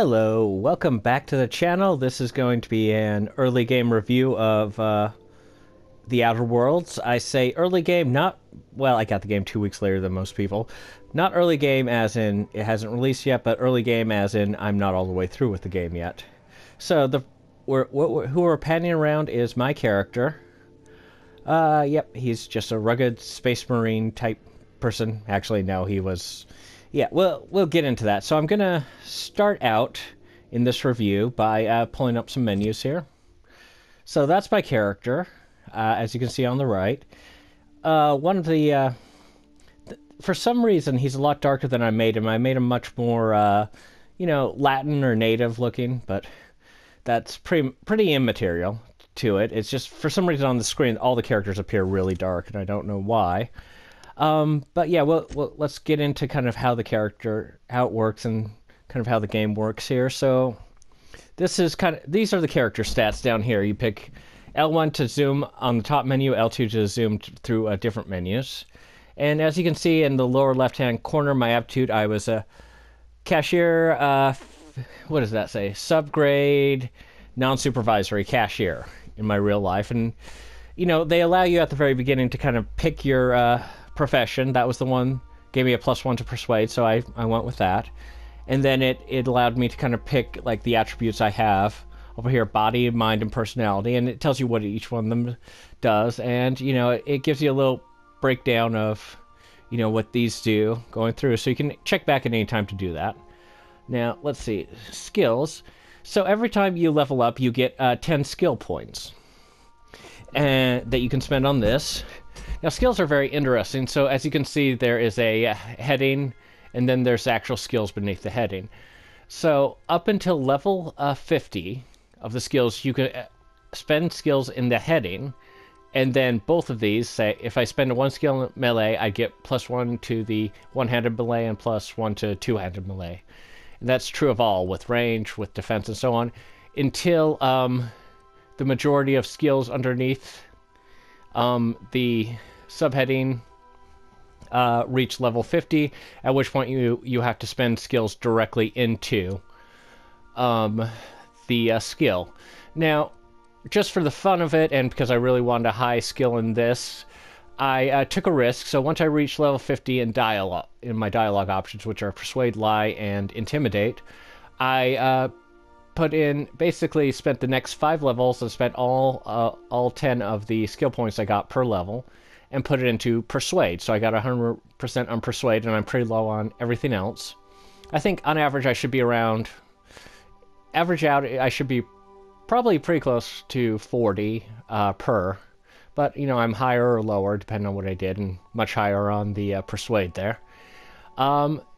Hello, welcome back to the channel. This is going to be an early game review of The Outer Worlds. I say early game, not... Well, I got the game 2 weeks later than most people. Not early game as in it hasn't released yet, but early game as in I'm not all the way through with the game yet. So, who we're panning around is my character. Yep, he's just a rugged space marine type person. Actually, no, he was... Yeah, we'll get into that. So I'm going to start out in this review by pulling up some menus here. So that's my character, as you can see on the right. One of the... for some reason, he's a lot darker than I made him. I made him much more, Latin or native looking, but that's pretty immaterial to it. It's just, for some reason on the screen, all the characters appear really dark, and I don't know why. But yeah, let's get into kind of how it works and kind of how the game works here. So these are the character stats down here. You pick L1 to zoom on the top menu, L2 to zoom through different menus. And as you can see in the lower left-hand corner, my aptitude, I was a cashier, what does that say? Subgrade, non-supervisory cashier in my real life. And, they allow you at the very beginning to kind of pick your, profession. That was the one gave me a +1 to persuade, so I went with that. And then it allowed me to kind of pick like the attributes I have over here: body, mind, and personality, and it tells you what each one of them does. And it gives you a little breakdown of what these do going through, so you can check back at any time to do that. Now let's see, skills. So every time you level up, you get 10 skill points, and that you can spend on this. Now, skills are very interesting. So, as you can see, there is a heading, and then there's actual skills beneath the heading. So, up until level 50 of the skills, you can spend skills in the heading, and then both of these, say, if I spend one skill in melee, I get +1 to the one-handed melee and +1 to two-handed melee. And that's true of all, with range, with defense, and so on, until the majority of skills underneath the subheading reach level 50, at which point you have to spend skills directly into the skill. Now, just for the fun of it, and because I really wanted a high skill in this, I took a risk. So once I reached level 50 in my dialogue options, which are Persuade, Lie, and Intimidate, I basically spent the next 5 levels and spent all 10 of the skill points I got per level and put it into Persuade. So I got 100% on Persuade, and I'm pretty low on everything else. I think on average I should be I should be probably pretty close to 40 per. But, I'm higher or lower depending on what I did, and much higher on the Persuade there.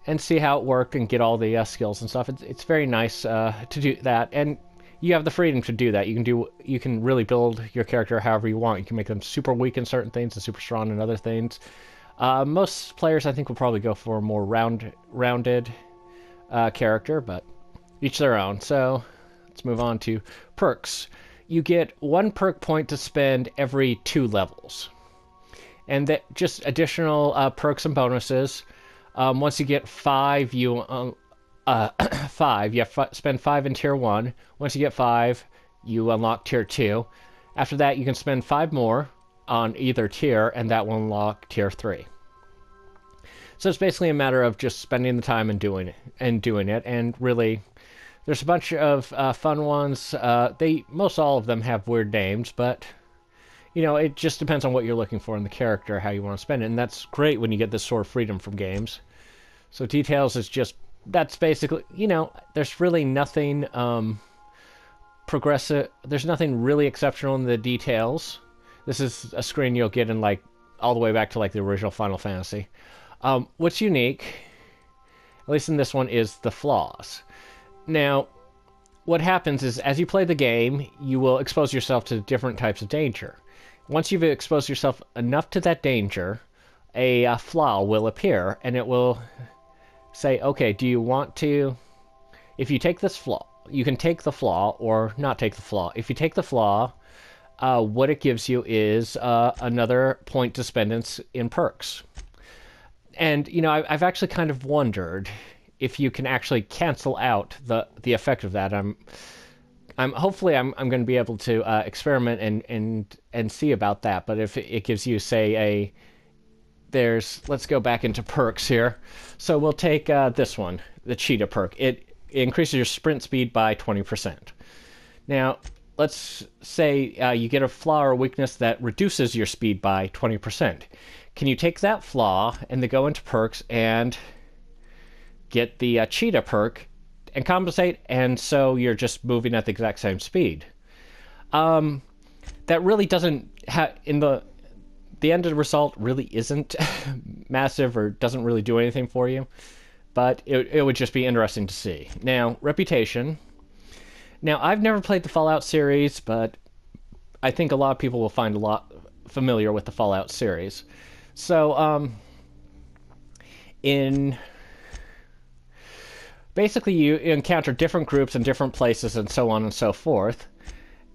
And see how it worked and get all the skills and stuff. It's very nice to do that, and you have the freedom to do that. You can really build your character however you want. You can make them super weak in certain things and super strong in other things. Most players, I think, will probably go for a more rounded character, but each their own. So let's move on to perks. You get 1 perk point to spend every 2 levels, and that just additional perks and bonuses. Once you get 5, you spend 5 in tier 1. Once you get 5, you unlock tier 2. After that, you can spend 5 more on either tier, and that will unlock tier 3. So it's basically a matter of just spending the time and doing it. And really, there's a bunch of fun ones. Most all of them have weird names, but it just depends on what you're looking for in the character, how you want to spend it, and that's great when you get this sort of freedom from games. So details is just, that's basically, there's really nothing progressive, there's nothing really exceptional in the details. This is a screen you'll get in all the way back to the original Final Fantasy. What's unique, at least in this one, is the flaws. Now, what happens is, as you play the game, you will expose yourself to different types of danger. Once you've exposed yourself enough to that danger, a flaw will appear, and it will say, okay, do you want to... If you take this flaw, you can take the flaw or not take the flaw. If you take the flaw, what it gives you is another point to spend in perks. And, I've actually kind of wondered if you can actually cancel out the effect of that. Hopefully I'm going to be able to experiment and see about that. But if it gives you, say, let's go back into perks here. So we'll take this one, the cheetah perk. It increases your sprint speed by 20%. Now, let's say you get a flaw or weakness that reduces your speed by 20%. Can you take that flaw and then go into perks and get the cheetah perk and compensate, and so you're just moving at the exact same speed? That really doesn't have, in the end of the result really isn't massive or doesn't really do anything for you, but it would just be interesting to see. Now, reputation. Now, I've never played the Fallout series, but I think a lot of people will find a lot familiar with the Fallout series. So, basically, you encounter different groups in different places and so on and so forth,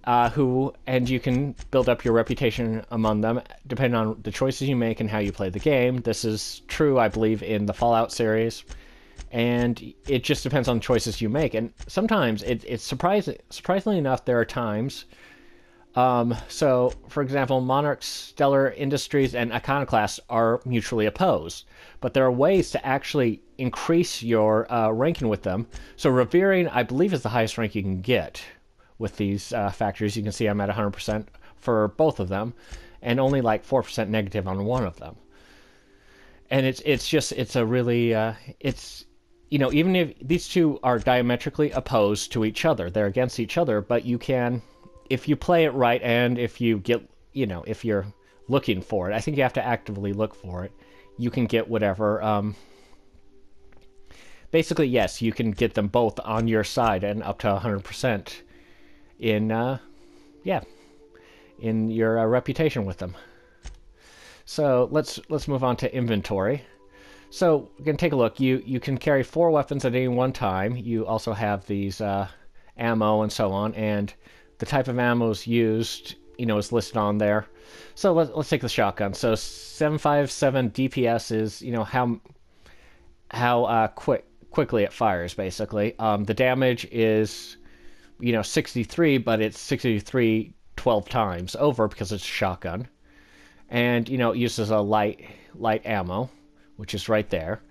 and you can build up your reputation among them depending on the choices you make and how you play the game. This is true, I believe, in the Fallout series, and it just depends on the choices you make. And sometimes it's surprisingly enough, there are times. So, for example, Monarch, Stellar Industries, and Iconoclast are mutually opposed, but there are ways to actually increase your ranking with them. So Revering, I believe, is the highest rank you can get with these factors. You can see I'm at 100% for both of them, and only like 4% negative on one of them. And it's a really even if these two are diametrically opposed to each other, they're against each other, but you can, if you play it right, and if you get, if you're looking for it, I think you have to actively look for it, you can get whatever. Basically, yes, you can get them both on your side and up to 100% in your reputation with them. So let's move on to inventory. So we're going to take a look. You can carry 4 weapons at any one time. You also have these ammo and so on, and the type of ammo is used, is listed on there. So let's take the shotgun. So 757 DPS is, how quickly it fires, basically. The damage is, 63, but it's 63 12 times over because it's a shotgun. And, it uses a light ammo, which is right there.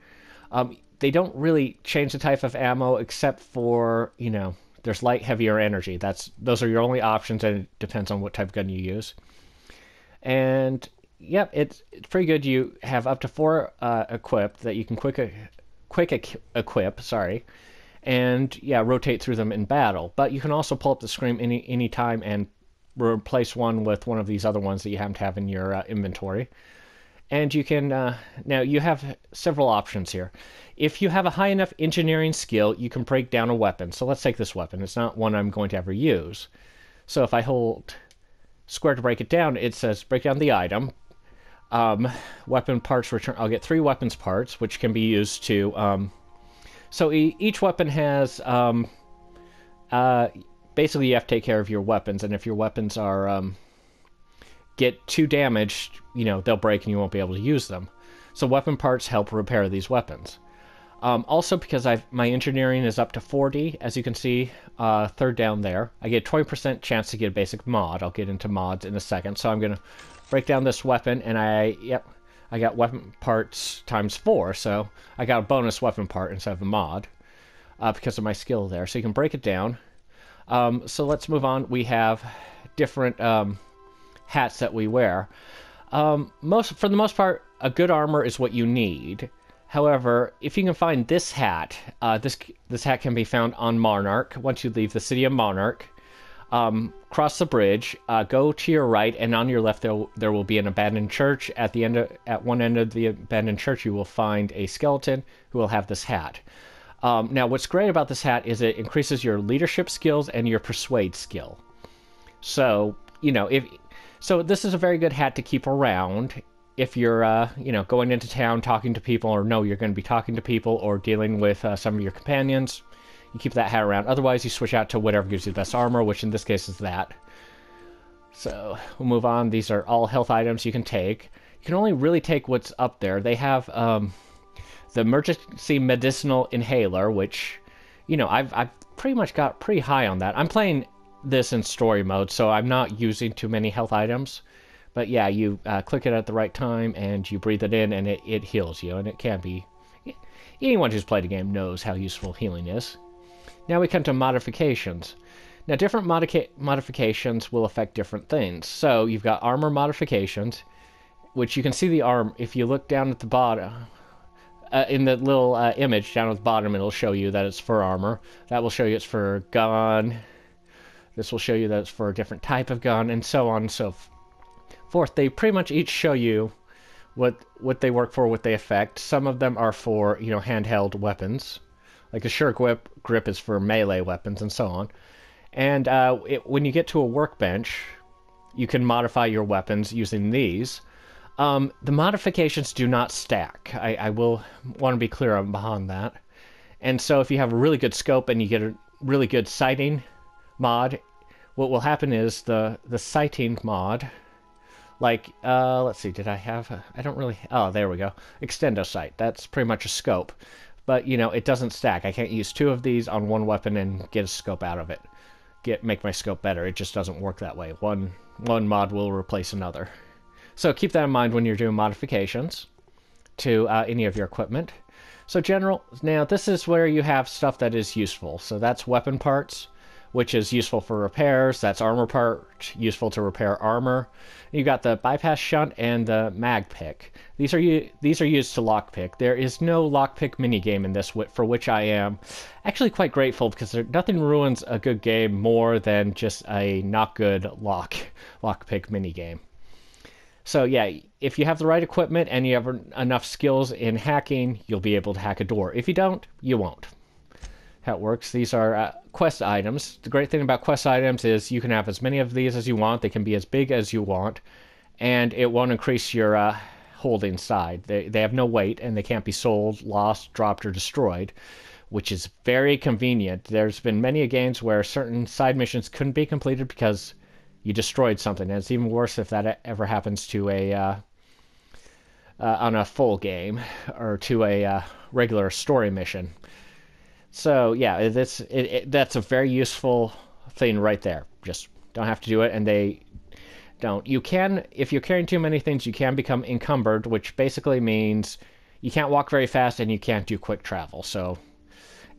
They don't really change the type of ammo except for, there's light, heavy, or energy. Those are your only options, and it depends on what type of gun you use. And, yep, it's pretty good. You have up to 4 equipped that you can quick equip, and, rotate through them in battle. But you can also pull up the screen any time and replace one with one of these other ones that you happen to have in your inventory. And you can, now you have several options here. If you have a high enough engineering skill, you can break down a weapon. So let's take this weapon. It's not one I'm going to ever use. So if I hold square to break it down, it says break down the item. Weapon parts return. I'll get 3 weapons parts, which can be used to, so each weapon has, basically you have to take care of your weapons, and if your weapons are, get too damaged, they'll break and you won't be able to use them. So weapon parts help repair these weapons. Also, because my engineering is up to 40, as you can see, third down there, I get a 20% chance to get a basic mod. I'll get into mods in a second. So I'm going to break down this weapon, and I got weapon parts times 4, so I got a bonus weapon part instead of a mod because of my skill there. So you can break it down. So let's move on. We have different hats that we wear. For the most part, a good armor is what you need. However, if you can find this hat, this hat can be found on Monarch. Once you leave the city of Monarch, cross the bridge, go to your right, and on your left there will be an abandoned church. At one end of the abandoned church, you will find a skeleton who will have this hat. Now, what's great about this hat is it increases your leadership skills and your persuade skill. So, so this is a very good hat to keep around if you're, going into town talking to people, or you're going to be talking to people or dealing with some of your companions. You keep that hat around. Otherwise, you switch out to whatever gives you the best armor, which in this case is that. So we'll move on. These are all health items you can take. You can only really take what's up there. They have the emergency medicinal inhaler, which, I've pretty much got pretty high on that. I'm playing this in story mode, so I'm not using too many health items. But yeah, you click it at the right time and you breathe it in, and it heals you. And it can be. Anyone who's played a game knows how useful healing is. Now we come to modifications. Now, different modifications will affect different things. So you've got armor modifications, which you can see the arm. If you look down at the bottom, in the little image down at the bottom, it'll show you that it's for armor. That will show you it's for gun. This will show you that it's for a different type of gun, and so on and so forth. They pretty much each show you what they work for, what they affect. Some of them are for, handheld weapons. Like a sure grip is for melee weapons, and so on. And when you get to a workbench, you can modify your weapons using these. The modifications do not stack. I will want to be clear behind that. And so if you have a really good scope and you get a really good sighting mod, what will happen is the sighting mod, like, let's see, did I have... I don't really... Oh, there we go. Extendo sight. That's pretty much a scope. But, it doesn't stack. I can't use two of these on one weapon and get a scope out of it. Make my scope better. It just doesn't work that way. One mod will replace another. So keep that in mind when you're doing modifications to any of your equipment. So now this is where you have stuff that is useful. So that's weapon parts, which is useful for repairs. That's armor part, useful to repair armor. You got the bypass shunt and the mag pick. These are used to lockpick. There is no lockpick minigame in this, for which I am actually quite grateful, because nothing ruins a good game more than just a not good lockpick minigame. So yeah, if you have the right equipment and you have enough skills in hacking, you'll be able to hack a door. If you don't, you won't. How it works, these are quest items. The great thing about quest items is you can have as many of these as you want. They can be as big as you want, and it won't increase your holding side. They have no weight, and they can't be sold, lost, dropped, or destroyed, which is very convenient. There's been many games where certain side missions couldn't be completed because you destroyed something, and it's even worse if that ever happens to on a full game or to a regular story mission. So yeah, that's a very useful thing right there. Just don't have to do it, and they don't. You can, if you're carrying too many things, you can become encumbered, which basically means you can't walk very fast and you can't do quick travel. So,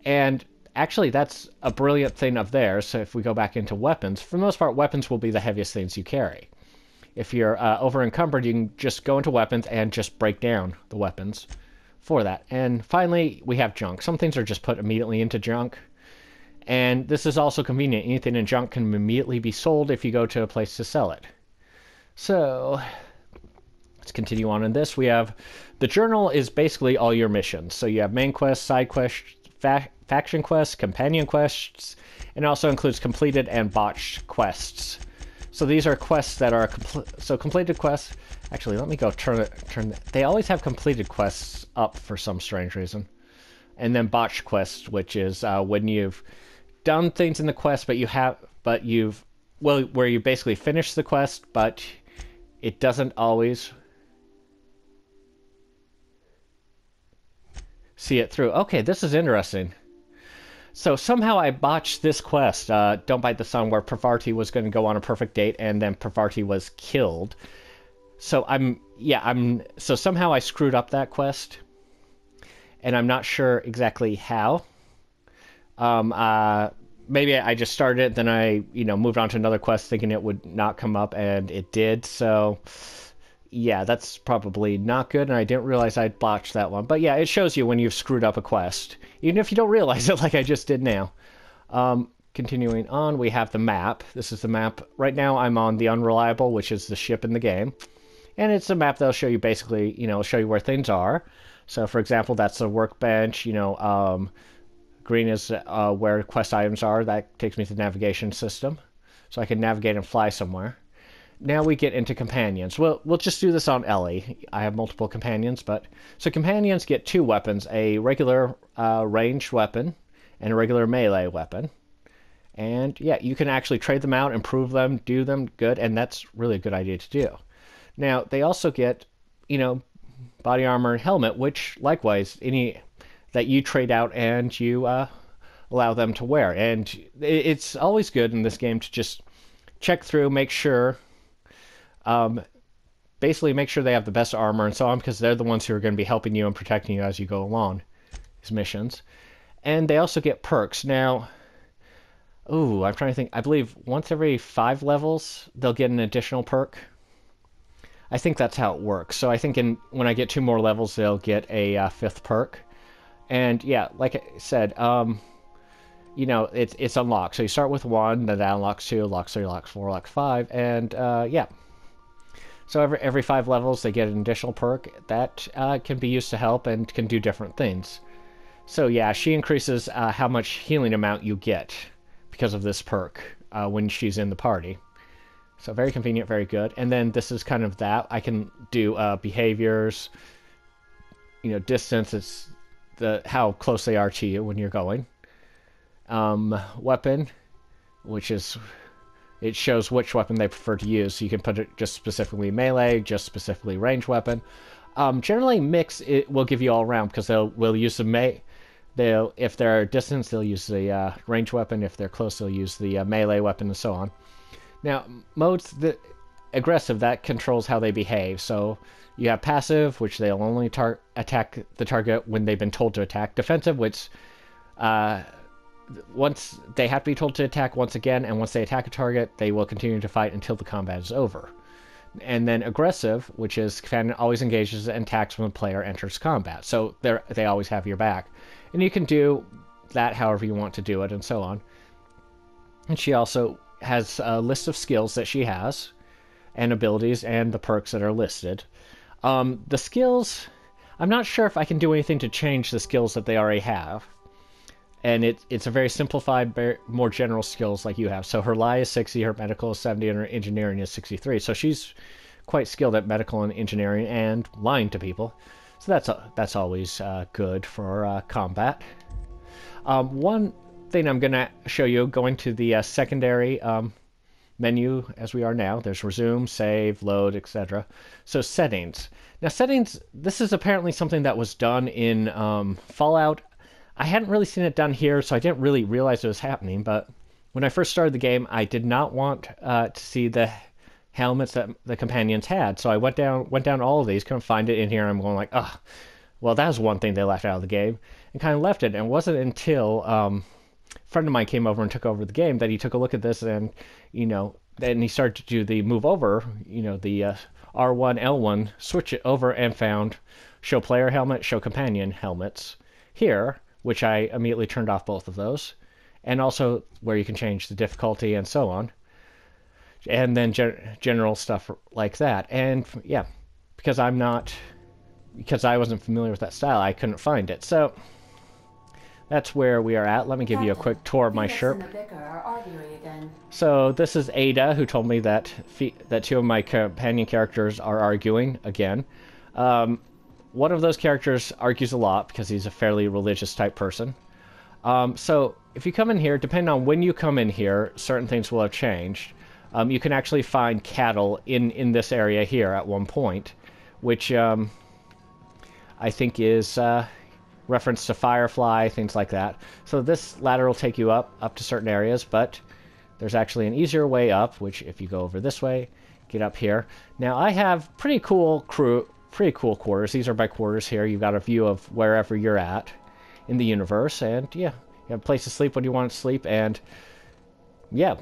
and actually that's a brilliant thing of theirs. So if we go back into weapons, for the most part, weapons will be the heaviest things you carry. If you're over encumbered, you can just go into weapons and just break down the weapons for that. And finally, we have junk. Some things are just put immediately into junk. And this is also convenient. Anything in junk can immediately be sold if you go to a place to sell it. So let's continue on in this. We have the journal is basically all your missions. So you have main quests, side quests, faction quests, companion quests, and also includes completed and botched quests. So these are quests that are completed quests. Actually, let me go turn. They always have completed quests up for some strange reason, and then botched quests, which is when you've done things in the quest, where you basically finish the quest, but it doesn't always see it through. Okay, this is interesting. So somehow I botched this quest, Don't Bite the Sun, where Pravarti was going to go on a perfect date, and then Pravarti was killed. So so somehow I screwed up that quest, and I'm not sure exactly how. Maybe I just started it, then I, moved on to another quest thinking it would not come up, and it did. So, yeah, that's probably not good, and I didn't realize I'd botched that one. But yeah, it shows you when you've screwed up a quest, even if you don't realize it like I just did now. Continuing on, we have the map. This is the map. Right now I'm on the Unreliable, which is the ship in the game. And it's a map that'll show you basically, show you where things are. So, for example, that's a workbench, green is where quest items are. That takes me to the navigation system. So I can navigate and fly somewhere. Now we get into companions. We'll just do this on Ellie. I have multiple companions, so companions get two weapons, a regular ranged weapon and a regular melee weapon. And yeah, you can actually trade them out, improve them, do them good, and that's really a good idea to do. Now, they also get, body armor and helmet, which likewise any that you trade out and you allow them to wear. And it's always good in this game to just check through, make sure, basically make sure they have the best armor and so on, because they're the ones who are going to be helping you and protecting you as you go along these missions. And they also get perks. Now, ooh, I'm trying to think. I believe once every 5 levels, they'll get an additional perk. I think that's how it works. So I think when I get 2 more levels, they'll get a 5th perk. And yeah, like I said, you know, it's unlocked. So you start with 1, then that unlocks 2, unlocks 3, unlocks 4, unlocks 5, and yeah. So every 5 levels, they get an additional perk that can be used to help and can do different things. So yeah, she increases how much healing amount you get because of this perk when she's in the party. So very convenient, very good. And then this is kind of that. I can do behaviors, you know, distance. It's how close they are to you when you're going. Weapon, which is, it shows which weapon they prefer to use. So you can put it just specifically melee, just specifically ranged weapon. Generally mix, it will give you all around, because will use the if they're distance, they'll use the ranged weapon. If they're close, they'll use the melee weapon, and so on. Now, modes, the aggressive, that controls how they behave. So you have passive, which they'll only attack the target when they've been told to attack. Defensive, which once they have to be told to attack once again, and once they attack a target, they will continue to fight until the combat is over. And then aggressive, which is companion always engages and attacks when the player enters combat. So they always have your back. And you can do that however you want to do it, and so on. And she also has a list of skills that she has, and abilities, and the perks that are listed. The skills, I'm not sure if I can do anything to change the skills that they already have. And it's a very simplified, more general skills like you have. So her lie is 60, her medical is 70, and her engineering is 63. So she's quite skilled at medical and engineering and lying to people. So that's always good for combat. One thing I'm going to show you, going to the secondary menu as we are now. There's resume, save, load, etc. So settings. Now settings, this is apparently something that was done in Fallout. I hadn't really seen it done here, so I didn't really realize it was happening, but when I first started the game, I did not want to see the helmets that the companions had, so I went down all of these, couldn't find it in here, and I'm going like, oh, well, that was one thing they left out of the game, and kind of left it, and it wasn't until a friend of mine came over and took over the game that he took a look at this, and, you know, then he started to do the move over, you know, the R1, L1, switch it over, and found show player helmet, show companion helmets here, which I immediately turned off both of those, and also where you can change the difficulty and so on, and then general stuff like that. And yeah, because I wasn't familiar with that style, I couldn't find it. So that's where we are at. Let me give you a quick tour of my Sherp. So this is Ada, who told me that 2 of my companion characters are arguing again. One of those characters argues a lot because he's a fairly religious type person. So if you come in here, depending on when you come in here, certain things will have changed. You can actually find cattle in this area here at one point, which I think is reference to Firefly, things like that. So this ladder will take you up to certain areas, but there's actually an easier way up, which if you go over this way, get up here. Now I have pretty cool quarters. These are my quarters here. You've got a view of wherever you're at in the universe, and yeah, you have a place to sleep when you want to sleep, and yeah,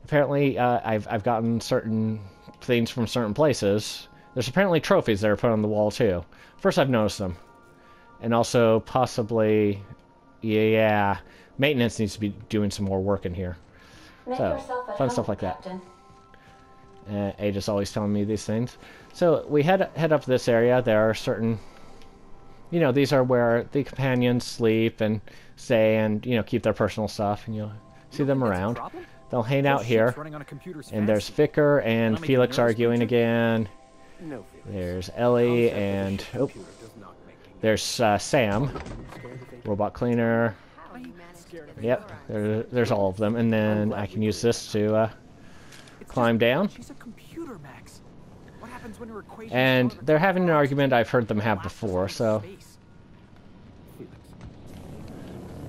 apparently I've gotten certain things from certain places. There's apparently trophies that are put on the wall too. First I've noticed them. And also possibly, yeah, maintenance needs to be doing some more work in here. So, fun stuff like that. Ada's always telling me these things. So we head up this area. There are certain, you know, these are where the companions sleep and stay and, you know, keep their personal stuff, and you'll see them around. They'll hang out here. And there's Vicar and Felix arguing again. There's Ellie and, oh, there's Sam, robot cleaner. Yep, there's all of them. And then I can use this to climb down. happens when her equations And follow the they're having an contours argument to I've heard them have collapse before, into so... space?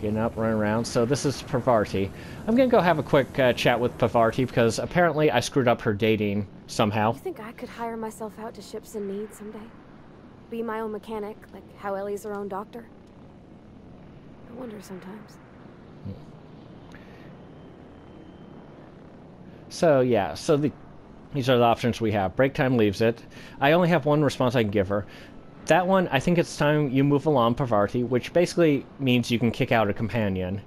Getting up, running around. So this is Pavarti. I'm gonna go have a quick chat with Pavarti, because apparently I screwed up her dating somehow. You think I could hire myself out to ships in need someday? Be my own mechanic, like how Ellie's her own doctor? I wonder sometimes. So yeah, so these are the options we have. Break time leaves it. I only have one response I can give her. That one, I think it's time you move along, Pavarti, which basically means you can kick out a companion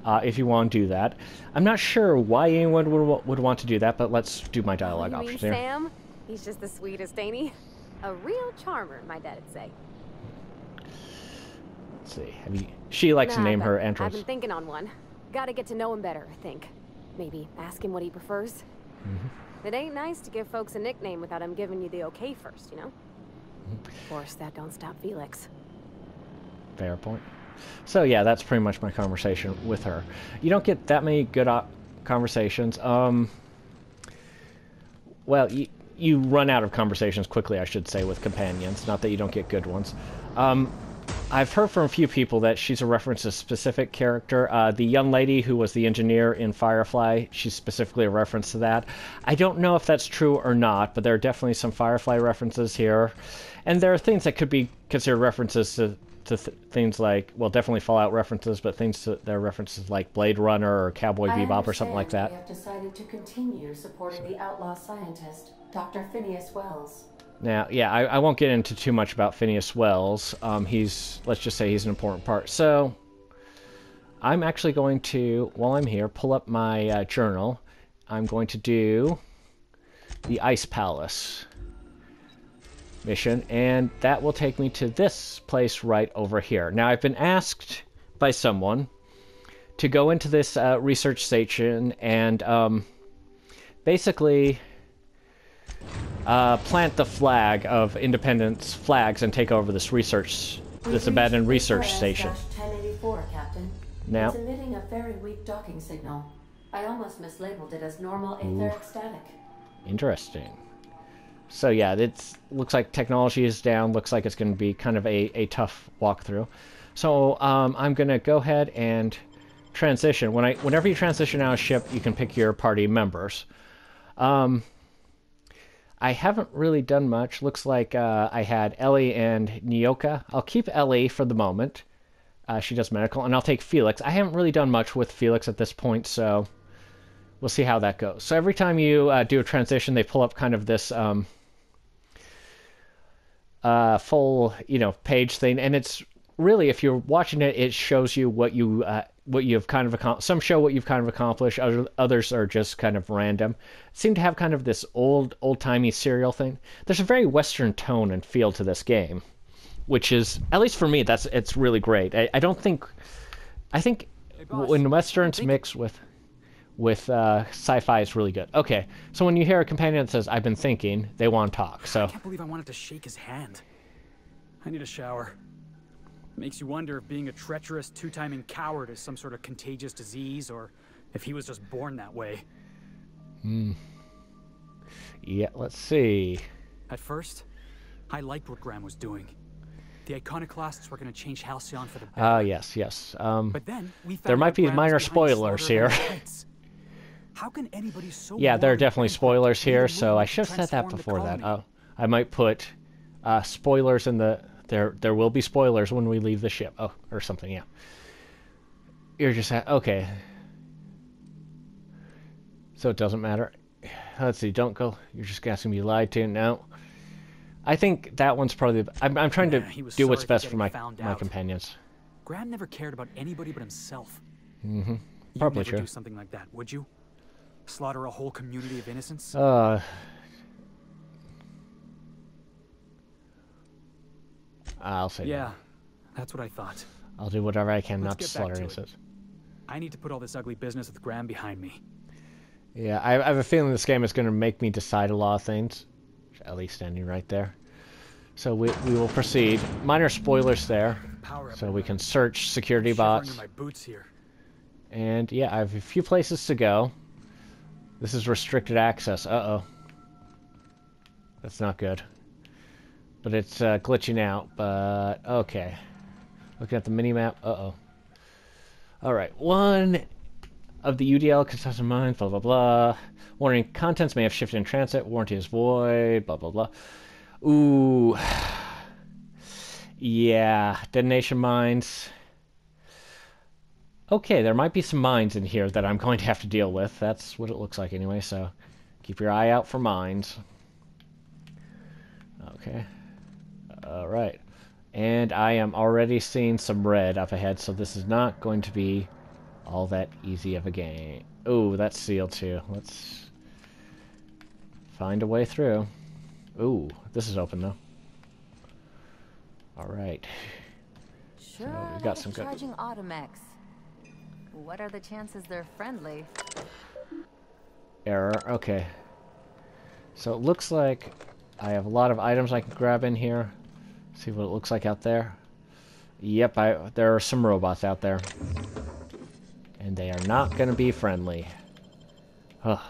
if you want to do that. I'm not sure why anyone would want to do that, but let's do my dialogue You options mean here. Sam? He's just the sweetest, ain't he? A real charmer, my dad'd say. Let's see. She likes to name her I've entrance. been thinking on one. Gotta get to know him better, I think. Maybe ask him what he prefers. It ain't nice to give folks a nickname without him giving you the okay first, you know? Of course, that don't stop Felix. Fair point. So yeah, that's pretty much my conversation with her. You don't get that many good conversations. Well, you run out of conversations quickly, I should say, with companions. Not that you don't get good ones. I've heard from a few people that she's a reference to a specific character. The young lady who was the engineer in Firefly, she's specifically a reference to that. I don't know if that's true or not, but there are definitely some Firefly references here. And there are things that could be considered references to things like, well, definitely Fallout references, but there are references like Blade Runner or Cowboy Bebop or something like that. We have decided to continue supporting the outlaw scientist, Dr. Phineas Wells. Now, yeah, I won't get into too much about Phineas Wells. Let's just say he's an important part. So, I'm actually going to, while I'm here, pull up my journal. I'm going to do the Ice Palace mission, and that will take me to this place right over here. Now, I've been asked by someone to go into this research station and basically plant the flag of Independence flags and take over this abandoned research station. 1084, Captain. Now, It's emitting a very weak docking signal. I almost mislabeled it as normal etheric static. interesting. So yeah, it looks like technology is down. Looks like it's going to be kind of a tough walkthrough. So I'm going to go ahead and transition. Whenever you transition out of ship, you can pick your party members. I haven't really done much. Looks like I had Ellie and Nyoka. I'll keep Ellie for the moment. She does medical, and I'll take Felix. I haven't really done much with Felix at this point, so we'll see how that goes. So every time you do a transition, they pull up kind of this full, page thing, and it's really, if you're watching it, it shows you what you've kind of accomplished. Some show what you've kind of accomplished. Others are just kind of random. Seem to have kind of this old-timey serial thing. There's a very Western tone and feel to this game, which is, at least for me, it's really great. I think Hey, boss, when Westerns mix with sci-fi, it's really good. Okay, so when you hear a companion that says, "I've been thinking," they want to talk. So I can't believe I wanted to shake his hand. I need a shower. Makes you wonder if being a treacherous, two-timing coward is some sort of contagious disease, or if he was just born that way. Yeah, let's see. At first, I liked what Graham was doing. The iconoclasts were going to change Halcyon for the better. Yes. But then we found There might out be Graham was minor behind the spoilers slaughter of here. our kids. How can anybody so Yeah, there are morally definitely bankrupt spoilers leave here, a so movement I to should have said that transform the before that. colony? I might put spoilers in the... There will be spoilers when we leave the ship. Oh, or something, yeah. You're just... Okay. So it doesn't matter. Let's see, don't go... You're just asking me to lie to? No. I think that one's probably... I'm trying to he was do what's sorry for best for getting my found out. companions. Graham never cared about anybody but himself. Mm-hmm. You'd Probably never true. do something like that, would you? Slaughter a whole community of innocents? I'll say Yeah, no. that's what I thought. I'll do whatever I can Let's not to get back slaughter to it. innocents. I need to put all this ugly business with Graham behind me. Yeah, I have a feeling this game is going to make me decide a lot of things. Ellie standing right there. So we will proceed. Minor spoilers there. Power So we can search security shivering bots. in my boots here. And yeah, I have a few places to go. This is restricted access. Uh-oh. That's not good. But it's glitching out, but okay. Looking at the mini-map, uh-oh. Alright, one of the UDL consists of mines, blah, blah, blah. Warning, contents may have shifted in transit, warranty is void, blah, blah, blah. Ooh. Yeah, detonation mines. Okay, there might be some mines in here that I'm going to have to deal with. That's what it looks like anyway, so keep your eye out for mines. Okay. Alright. And I am already seeing some red up ahead, so this is not going to be all that easy of a game. Oh, that's sealed too. Let's find a way through. Ooh, this is open though. Alright. Sure, So we got some good... charging automex. What are the chances they're friendly? Error, okay. So it looks like I have a lot of items I can grab in here. See what it looks like out there. Yep, there are some robots out there. And they are not going to be friendly. Ugh.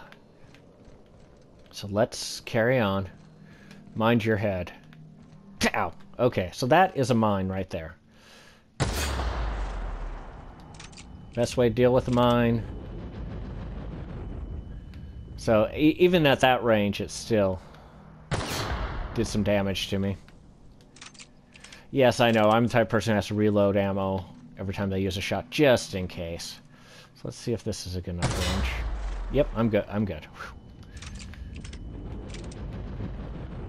So let's carry on. Mind your head. Ow! Okay, so that is a mine right there. Best way to deal with a mine. So, even at that range, it still did some damage to me. Yes, I know, I'm the type of person who has to reload ammo every time they use a shot, just in case. So let's see if this is a good enough range. Yep, I'm good, I'm good. Whew.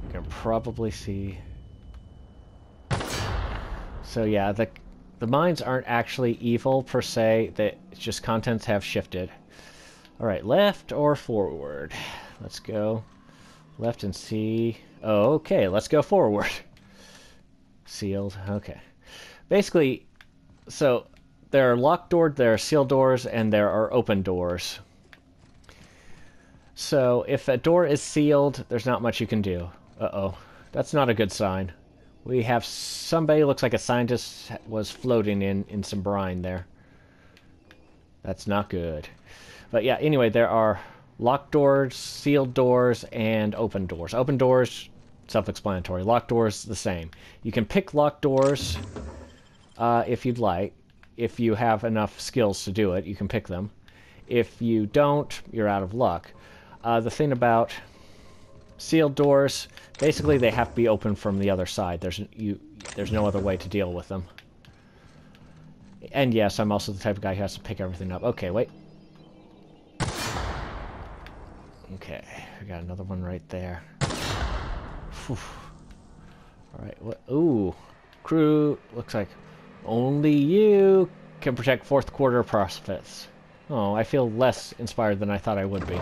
You can probably see... So yeah, the mines aren't actually evil per se, it's just contents have shifted. Alright, left or forward? Let's go left and see. Oh, okay, let's go forward. Sealed, okay. Basically, so there are locked doors, there are sealed doors, and there are open doors. So if a door is sealed, there's not much you can do. Uh-oh, that's not a good sign. We have somebody looks like a scientist was floating in some brine there. That's not good. But yeah, anyway, there are locked doors, sealed doors, and open doors. Open doors, self-explanatory. Locked doors, the same. You can pick locked doors if you'd like. If you have enough skills to do it, you can pick them. If you don't, you're out of luck. The thing about sealed doors, basically they have to be open from the other side. There's no other way to deal with them. And yes, I'm also the type of guy who has to pick everything up. Okay, wait. Okay, we got another one right there. Alright, what? Ooh. Crew, looks like only you can protect fourth quarter profits. Oh, I feel less inspired than I thought I would be.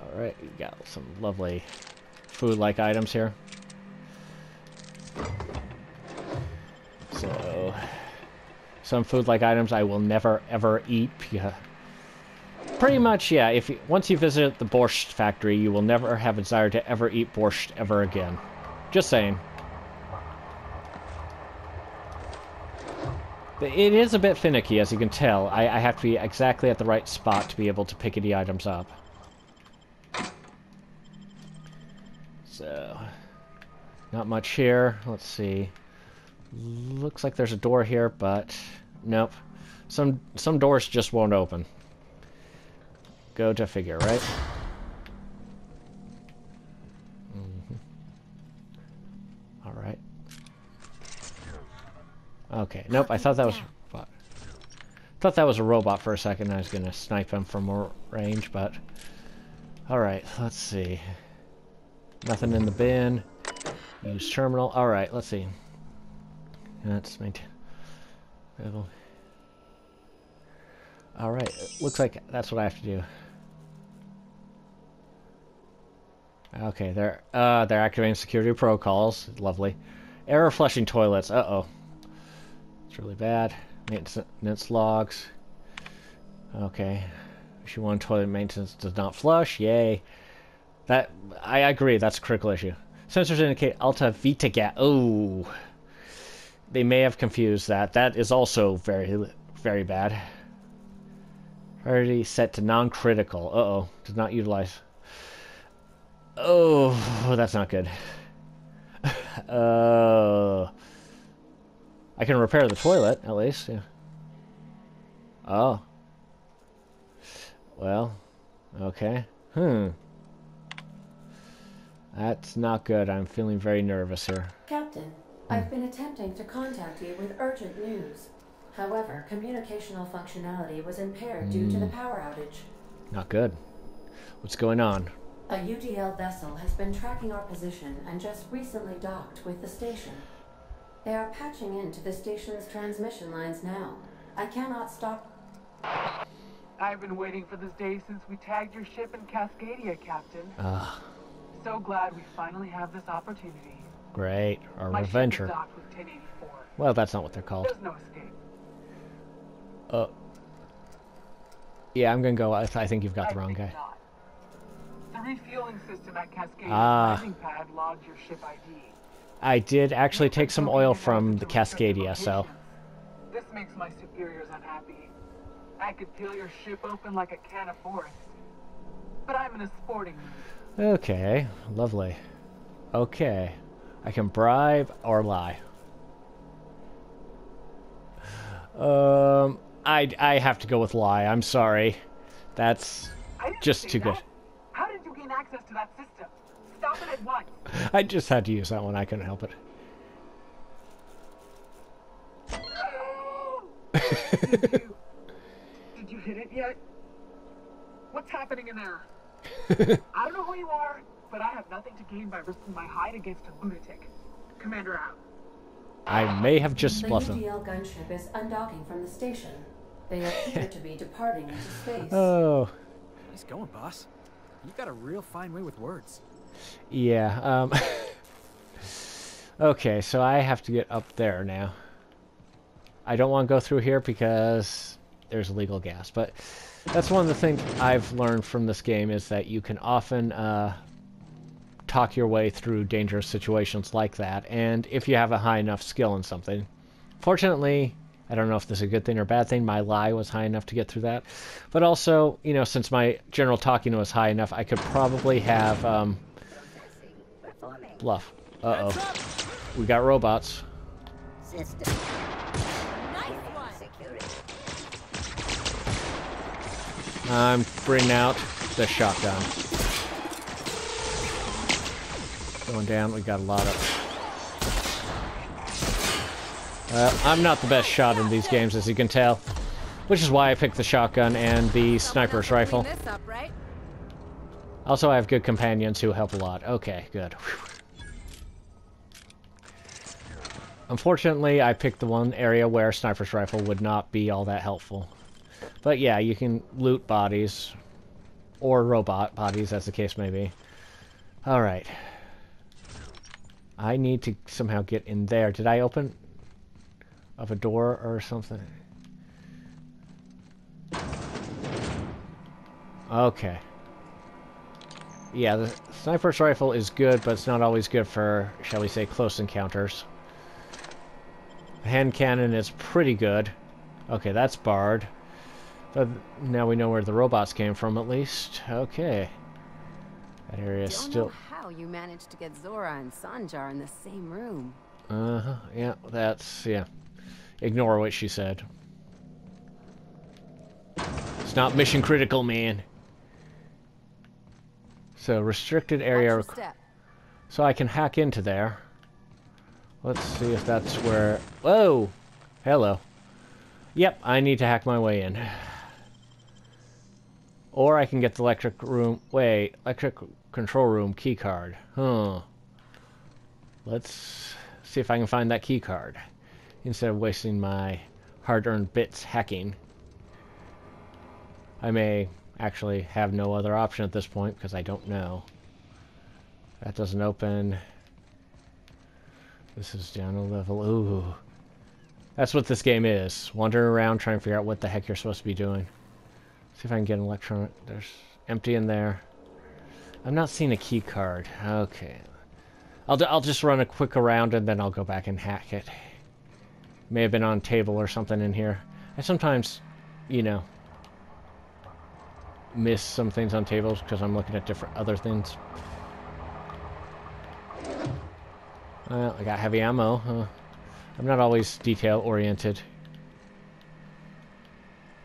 Alright, we got some lovely food-like items here. So, some food-like items I will never ever eat. Yeah. Pretty much, yeah. Once you visit the borscht factory, you will never have a desire to ever eat borscht ever again. Just saying. It is a bit finicky, as you can tell. I have to be exactly at the right spot to be able to pick any items up. So, not much here. Let's see. Looks like there's a door here, but nope. Some doors just won't open. Go to figure, right? All right. Okay. Nope. I thought that was. Thought that was a robot for a second. I was gonna snipe him from more range, but. All right. Let's see. Nothing in the bin. Use terminal. All right. Let's see. Let's maintain. All right. Looks like that's what I have to do. Okay, they're activating security protocols. Lovely. Error flushing toilets. Uh-oh. It's really bad. Maintenance logs. Okay. Issue 1, toilet maintenance does not flush. Yay. That, I agree, that's a critical issue. Sensors indicate Alta Vita gas. Oh. They may have confused that. That is also very, very bad. Priority set to non-critical. Uh-oh. Does not utilize. Oh, that's not good. I can repair the toilet, at least, yeah. Oh. Well, okay. That's not good. I'm feeling very nervous here. Captain, I've been attempting to contact you with urgent news. However, communicational functionality was impaired due to the power outage. Not good. What's going on? A UDL vessel has been tracking our position and just recently docked with the station. They are patching into the station's transmission lines now. I cannot stop. I've been waiting for this day since we tagged your ship in Cascadia, Captain. So glad we finally have this opportunity. Great. Our My Revenger. ship is docked with 1084. Well, that's not what they're called. There's no escape. Yeah, I'm gonna go. I think you've got the wrong guy. Not. The refueling system at Cascadia's landing pad logged your ship ID. I did actually take some oil from the Cascadia, so... This makes my superiors unhappy. I could peel your ship open like a can of forest. But I'm in a sporting mood. Okay, lovely. Okay. I can bribe or lie. I have to go with lie. I'm sorry. That's just too good. How did you gain access to that system? Stop it at once. I just had to use that one. I couldn't help it. Did you hit it yet? What's happening in there? I don't know who you are, but I have nothing to gain by risking my hide against a lunatic. Commander out. I may have just bluffed The him. UDL gunship is undocking from the station. They appear to be departing into space. Oh. Nice going, boss. You got a real fine way with words. Yeah, okay, so I have to get up there now. I don't want to go through here because there's illegal gas, but that's one of the things I've learned from this game is that you can often talk your way through dangerous situations like that, and if you have a high enough skill in something. Fortunately, I don't know if this is a good thing or a bad thing, my lie was high enough to get through that. But also, you know, since my general talking was high enough, I could probably have, bluff. Uh-oh. We got robots. System. I'm bringing out the shotgun. Going down, we got a lot of... I'm not the best shot in these games, as you can tell. Which is why I picked the shotgun and the sniper's rifle. Also, I have good companions who help a lot. Okay, good. Whew. Unfortunately, I picked the one area where sniper's rifle would not be all that helpful. But yeah, you can loot bodies. Or robot bodies, as the case may be. Alright. I need to somehow get in there. Did I open up a door or something? Okay. Yeah, the sniper's rifle is good, but it's not always good for, shall we say, close encounters. The hand cannon is pretty good. Okay, that's barred. But now we know where the robots came from, at least. Okay. That area is still... Don't know how you managed to get Zora and Sanjar in the same room. Uh-huh, yeah, that's... yeah. Ignore what she said. It's not mission critical, man. So, restricted area... So I can hack into there. Let's see if that's where... Whoa! Hello. Yep, I need to hack my way in. Or I can get the electric room... Wait, electric control room key card. Huh. Let's see if I can find that key card. Instead of wasting my hard-earned bits hacking. I may actually have no other option at this point, because I don't know. That doesn't open... This is down a level. Ooh. That's what this game is. Wandering around trying to figure out what the heck you're supposed to be doing. See if I can get an electronic... There's empty in there. I'm not seeing a key card. Okay. I'll just run a quick around and then I'll go back and hack it. May have been on a table or something in here. I sometimes, you know, miss some things on tables because I'm looking at different other things. Well, I got heavy ammo. I'm not always detail-oriented.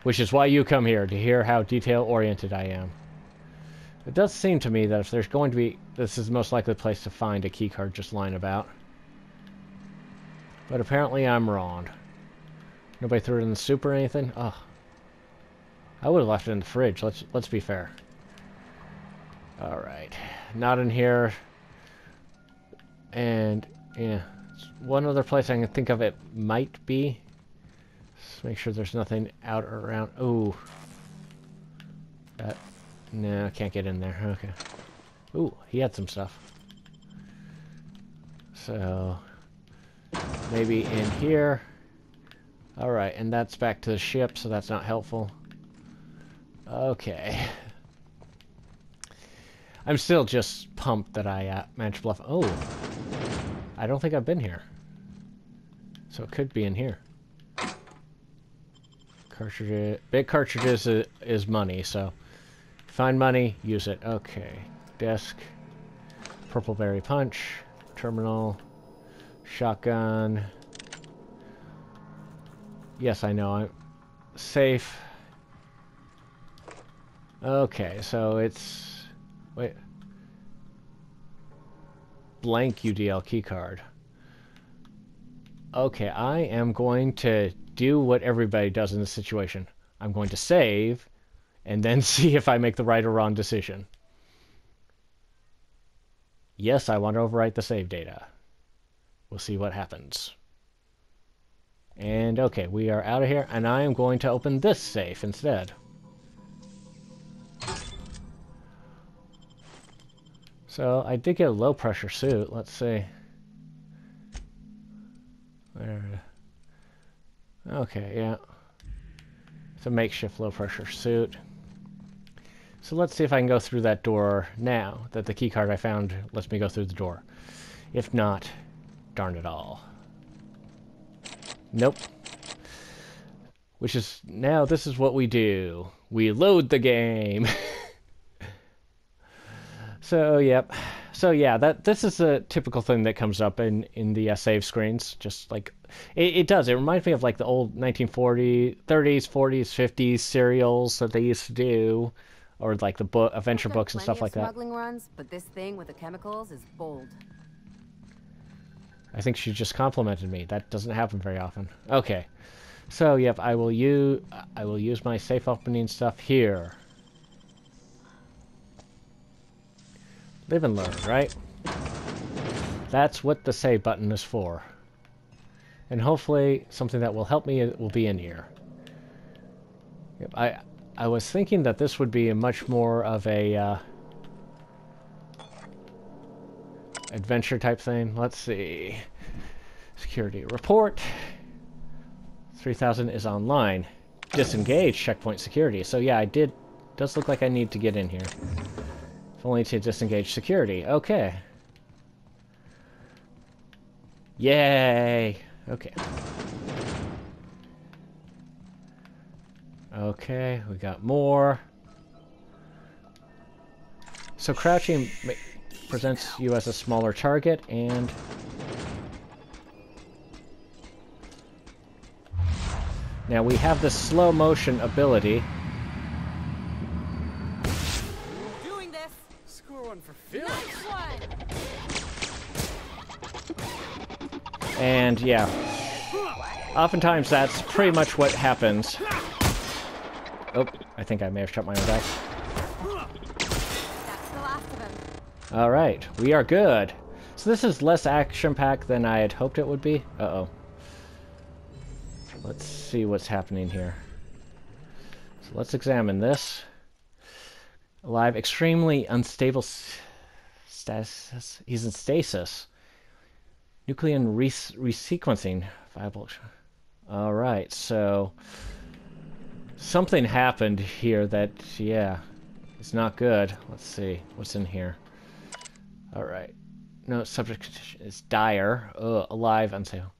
Which is why you come here, to hear how detail-oriented I am. It does seem to me that if there's going to be... This is the most likely place to find a keycard just lying about. But apparently I'm wrong. Nobody threw it in the soup or anything? Oh. I would have left it in the fridge, let's be fair. Alright. Not in here. And, yeah. One other place I can think of it might be. Just make sure there's nothing out or around. Ooh. No, I can't get in there. Okay. Ooh, he had some stuff. So, maybe in here. Alright, and that's back to the ship, so that's not helpful. Okay. I'm still just pumped that I managed to bluff. Oh. I don't think I've been here. So it could be in here. Cartridges. Big cartridges is money, so find money, use it. Okay. Desk. Purple berry punch. Terminal. Shotgun. Yes, I know. I'm safe. Okay, so it's... Wait. Blank UDL keycard. Okay, I am going to do what everybody does in this situation. I'm going to save, and then see if I make the right or wrong decision. Yes, I want to overwrite the save data. We'll see what happens. And okay, we are out of here, and I am going to open this safe instead. So, I did get a low-pressure suit. Let's see. There. Okay, yeah. It's a makeshift low-pressure suit. So let's see if I can go through that door now that the keycard I found lets me go through the door. If not, darn it all. Nope. Which is, now this is what we do. We load the game. So, yep. So, yeah, this is a typical thing that comes up in the save screens. Just like, it does. It reminds me of like the old 1940s, 30s, 40s, 50s serials that they used to do. Or like the adventure books and stuff like that. Smuggling runs, but this thing with the chemicals is bold. I think she just complimented me. That doesn't happen very often. Okay. So, yep, I will use my safe opening stuff here. Live and learn, right? That's what the save button is for. And hopefully something that will help me will be in here. Yep, I was thinking that this would be a much more of a adventure type thing. Let's see. Security report. 3000 is online. Disengage checkpoint security. So yeah, does look like I need to get in here. If only to disengage security. Okay. Yay! Okay. Okay, we got more. So crouching presents you as a smaller target, and... Now we have the slow motion ability. Doing this. Score one for Phil. Nice one. And yeah, oftentimes that's pretty much what happens. Oh, I think I may have shut my own back. That's the last of him. Alright, we are good. So this is less action-packed than I had hoped it would be. Uh-oh. Let's see what's happening here. So let's examine this. Alive, extremely unstable status. He's in stasis. Nuclear resequencing. Viable. Alright, so... something happened here that, yeah, is not good. Let's see. What's in here? Alright. No, subject is dire. Alive, unstable.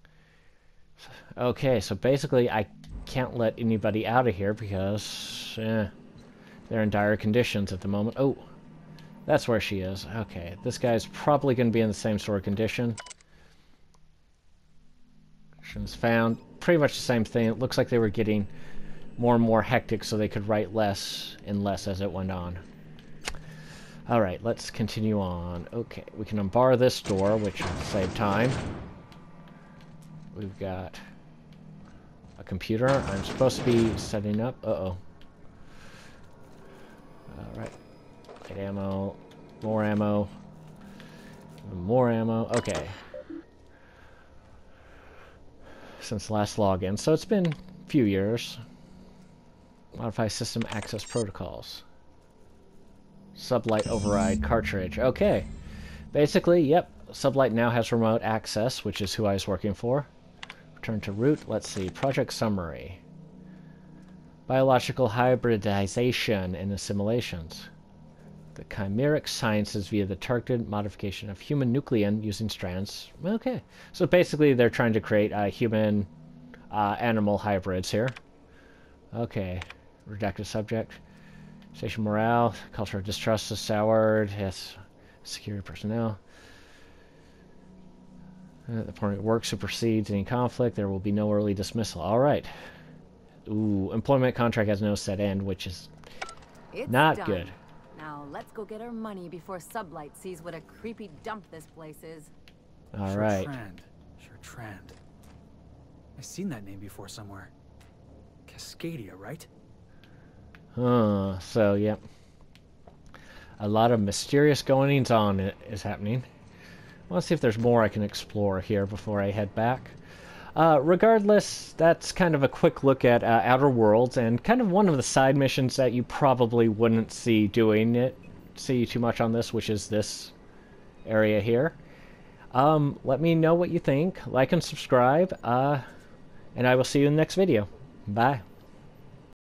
Okay, so basically I can't let anybody out of here because they're in dire conditions at the moment. Oh, that's where she is. Okay, this guy's probably going to be in the same sort of condition. Instructions found. Pretty much the same thing. It looks like they were getting more and more hectic so they could write less and less as it went on. Alright, let's continue on. Okay, we can unbar this door, which will save time. We've got a computer. I'm supposed to be setting up. Uh-oh. Alright. Light ammo. More ammo. More ammo. Okay. Since last login. So it's been a few years. Modify system access protocols. Sublight override cartridge. Okay. Basically, yep. Sublight now has remote access, which is who I was working for. Return to root. Let's see. Project summary. Biological hybridization and assimilations. The chimeric sciences via the targeted modification of human nuclein using strands. Okay. So basically they're trying to create human animal hybrids here. Okay. Redacted subject. Station morale. Culture of distrust is soured. Yes. Security personnel. The point of work supersedes any conflict. There will be no early dismissal. Alright. Ooh. Employment contract has no set end, which is not good. Now let's go get our money before Sublight sees what a creepy dump this place is. All right. Shertrand. I've seen that name before somewhere. Cascadia, right? So, yep. A lot of mysterious goings-on is happening. Let's see if there's more I can explore here before I head back. Regardless, that's kind of a quick look at Outer Worlds, and kind of one of the side missions that you probably wouldn't see too much on this, which is this area here. Let me know what you think, like and subscribe, and I will see you in the next video. Bye.